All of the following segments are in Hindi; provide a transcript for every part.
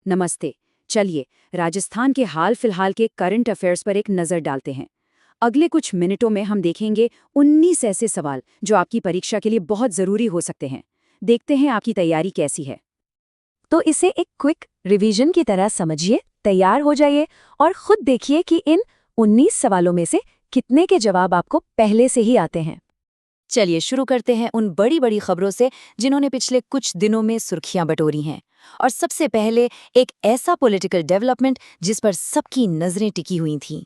नमस्ते। चलिए राजस्थान के हाल फिलहाल के करंट अफेयर्स पर एक नज़र डालते हैं। अगले कुछ मिनटों में हम देखेंगे 19 ऐसे सवाल जो आपकी परीक्षा के लिए बहुत ज़रूरी हो सकते हैं। देखते हैं आपकी तैयारी कैसी है। तो इसे एक क्विक रिवीजन की तरह समझिए, तैयार हो जाइए और खुद देखिए कि इन 19 सवालों में से कितने के जवाब आपको पहले से ही आते हैं। चलिए शुरू करते हैं उन बड़ी बड़ी खबरों से जिन्होंने पिछले कुछ दिनों में सुर्खियां बटोरी हैं। और सबसे पहले एक ऐसा पॉलिटिकल डेवलपमेंट जिस पर सबकी नजरें टिकी हुई थीं।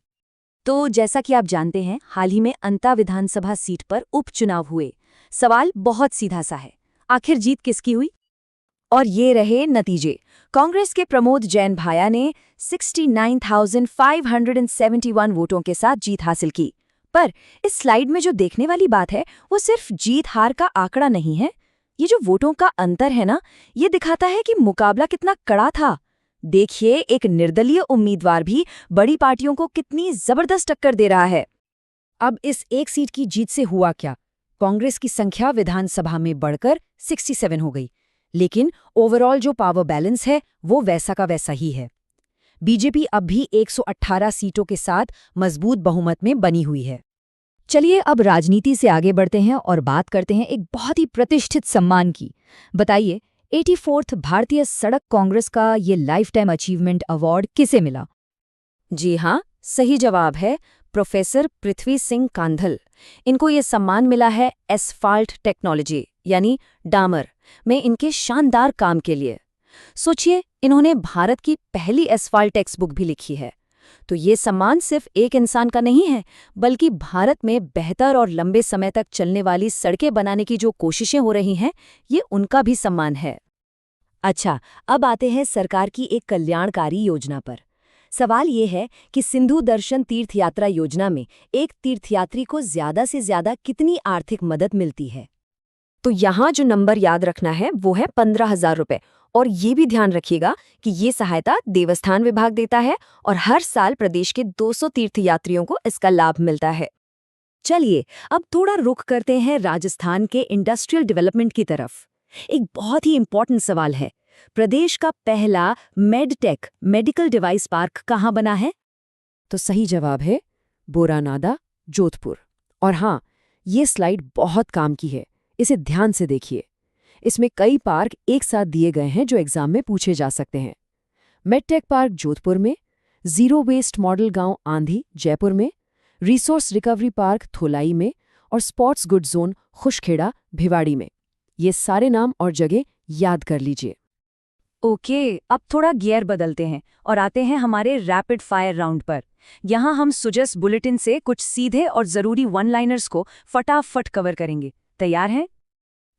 तो जैसा कि आप जानते हैं, हाल ही में अंता विधानसभा सीट पर उपचुनाव हुए। सवाल बहुत सीधा सा है, आखिर जीत किसकी हुई? और ये रहे नतीजे। कांग्रेस के प्रमोद जैन भाया ने 69,571 वोटों के साथ जीत हासिल की। पर इस स्लाइड में जो देखने वाली बात है वो सिर्फ जीत हार का आंकड़ा नहीं है। ये जो वोटों का अंतर है ना, ये दिखाता है कि मुकाबला कितना कड़ा था। देखिए, एक निर्दलीय उम्मीदवार भी बड़ी पार्टियों को कितनी जबरदस्त टक्कर दे रहा है। अब इस एक सीट की जीत से हुआ क्या? कांग्रेस की संख्या विधानसभा में बढ़कर 67 हो गई, लेकिन ओवरऑल जो पावर बैलेंस है वो वैसा का वैसा ही है। बीजेपी अब भी 118 सीटों के साथ मजबूत बहुमत में बनी हुई है। चलिए अब राजनीति से आगे बढ़ते हैं और बात करते हैं एक बहुत ही प्रतिष्ठित सम्मान की। बताइए, 84th भारतीय सड़क कांग्रेस का ये लाइफ टाइम अचीवमेंट अवार्ड किसे मिला? जी हाँ, सही जवाब है प्रोफेसर पृथ्वी सिंह कांधल। इनको ये सम्मान मिला है एसफाल्ट टेक्नोलॉजी यानी डामर में इनके शानदार काम के लिए। सोचिए, इन्होंने भारत की पहली एसफाल्ट टेक्स्ट बुक भी लिखी है। तो ये सम्मान सिर्फ एक इंसान का नहीं है, बल्कि भारत में बेहतर और लंबे समय तक चलने वाली सड़कें बनाने की जो कोशिशें हो रही हैं, ये उनका भी सम्मान है। अच्छा, अब आते हैं सरकार की एक कल्याणकारी योजना पर। सवाल ये है कि सिंधु दर्शन तीर्थ यात्रा योजना में एक तीर्थयात्री को ज्यादा से ज्यादा कितनी आर्थिक मदद मिलती है? तो यहाँ जो नंबर याद रखना है वो है 15,000 रुपए। और ये भी ध्यान रखिएगा कि ये सहायता देवस्थान विभाग देता है और हर साल प्रदेश के 200 तीर्थयात्रियों को इसका लाभ मिलता है। चलिए अब थोड़ा रुख करते हैं राजस्थान के इंडस्ट्रियल डेवलपमेंट की तरफ। एक बहुत ही इंपॉर्टेंट सवाल है, प्रदेश का पहला मेडटेक मेडिकल डिवाइस पार्क कहाँ बना है? तो सही जवाब है बोरानादा, जोधपुर। और हाँ, ये स्लाइड बहुत काम की है, इसे ध्यान से देखिए। इसमें कई पार्क एक साथ दिए गए हैं जो एग्जाम में पूछे जा सकते हैं। मेडटेक पार्क जोधपुर में, जीरो वेस्ट मॉडल गांव आंधी जयपुर में, रिसोर्स रिकवरी पार्क थोलाई में और sports good zone Khushkhera Bhiwadi में। ये सारे नाम और जगह याद कर लीजिए। ओके, अब थोड़ा गियर बदलते हैं और आते हैं हमारे रैपिड फायर राउंड पर। यहाँ हम सुजस बुलेटिन से कुछ सीधे और जरूरी वन लाइनर्स को फटाफट कवर करेंगे। तैयार हैं?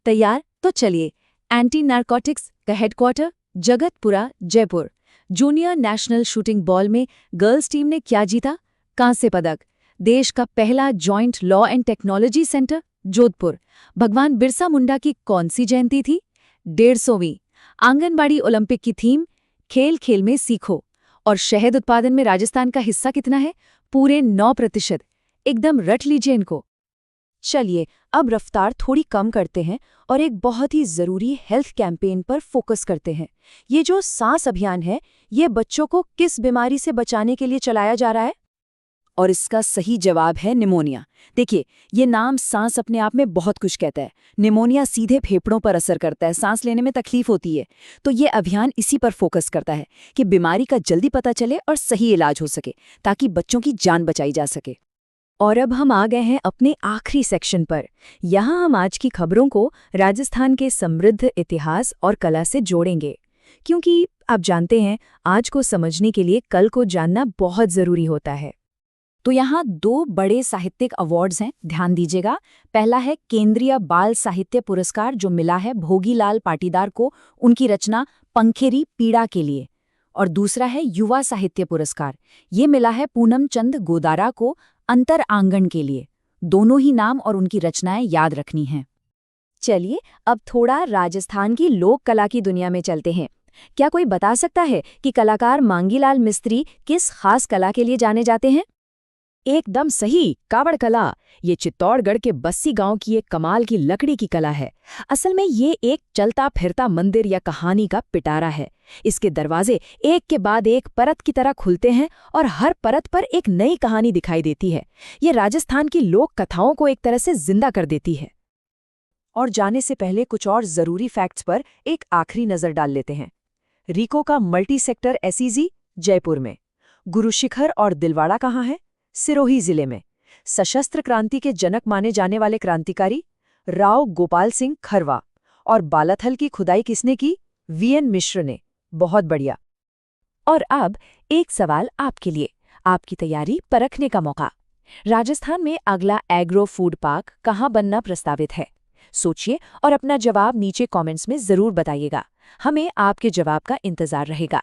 तैयार? तो चलिए। एंटी नारकोटिक्स का headquarter Jagatpura Jaipur. Junior national shooting ball में गर्ल्स टीम ने क्या जीता? कांस्य पदक। देश का पहला joint law and technology centre Jodhpur. भगवान बिरसा मुंडा की कौन सी जयंती थी? 150वीं। आंगनबाड़ी ओलंपिक की थीम खेल खेल में सीखो। और शहद उत्पादन में राजस्थान का हिस्सा कितना है? पूरे 9%। एकदम रट लीजिए इनको। चलिए अब रफ्तार थोड़ी कम करते हैं और एक बहुत ही जरूरी हेल्थ कैंपेन पर फोकस करते हैं। ये जो सांस अभियान है, ये बच्चों को किस बीमारी से बचाने के लिए चलाया जा रहा है? और इसका सही जवाब है निमोनिया। देखिए, ये नाम सांस अपने आप में बहुत कुछ कहता है। निमोनिया सीधे फेफड़ों पर असर करता है, सांस लेने में तकलीफ होती है। तो ये अभियान इसी पर फोकस करता है कि बीमारी का जल्दी पता चले और सही इलाज हो सके, ताकि बच्चों की जान बचाई जा सके। और अब हम आ गए हैं अपने आखिरी सेक्शन पर। यहाँ हम आज की खबरों को राजस्थान के समृद्ध इतिहास और कला से जोड़ेंगे, क्योंकि आप जानते हैं, आज को समझने के लिए कल को जानना बहुत जरूरी होता है। तो यहाँ 2 बड़े साहित्यिक अवार्ड्स हैं, ध्यान दीजिएगा। पहला है केंद्रीय बाल साहित्य पुरस्कार जो मिला है भोगीलाल पाटीदार को उनकी रचना पंखेरी पीड़ा के लिए। और दूसरा है युवा साहित्य पुरस्कार, ये मिला है पूनम चंद गोदारा को अंतर आंगन के लिए। दोनों ही नाम और उनकी रचनाएं याद रखनी हैं। चलिए अब थोड़ा राजस्थान की लोक कला की दुनिया में चलते हैं। क्या कोई बता सकता है कि कलाकार मांगीलाल मिस्त्री किस खास कला के लिए जाने जाते हैं? एकदम सही, कावड़ कला। ये चित्तौड़गढ़ के बस्सी गांव की एक कमाल की लकड़ी की कला है। असल में ये एक चलता फिरता मंदिर या कहानी का पिटारा है। इसके दरवाजे एक के बाद एक परत की तरह खुलते हैं और हर परत पर एक नई कहानी दिखाई देती है। ये राजस्थान की लोक कथाओं को एक तरह से जिंदा कर देती है। और जाने से पहले कुछ और जरूरी फैक्ट्स पर एक आखिरी नजर डाल लेते हैं। रीको का मल्टी सेक्टर एसईजी जयपुर में। गुरु शिखर और दिलवाड़ा कहाँ है? सिरोही जिले में। सशस्त्र क्रांति के जनक माने जाने वाले क्रांतिकारी राव गोपाल सिंह खरवा। और बालाथल की खुदाई किसने की? वीएन मिश्र ने। बहुत बढ़िया। और अब एक सवाल आपके लिए, आपकी तैयारी परखने का मौका। राजस्थान में अगला एग्रो फूड पार्क कहाँ बनना प्रस्तावित है? सोचिए और अपना जवाब नीचे कमेंट्स में जरूर बताइएगा। हमें आपके जवाब का इंतजार रहेगा।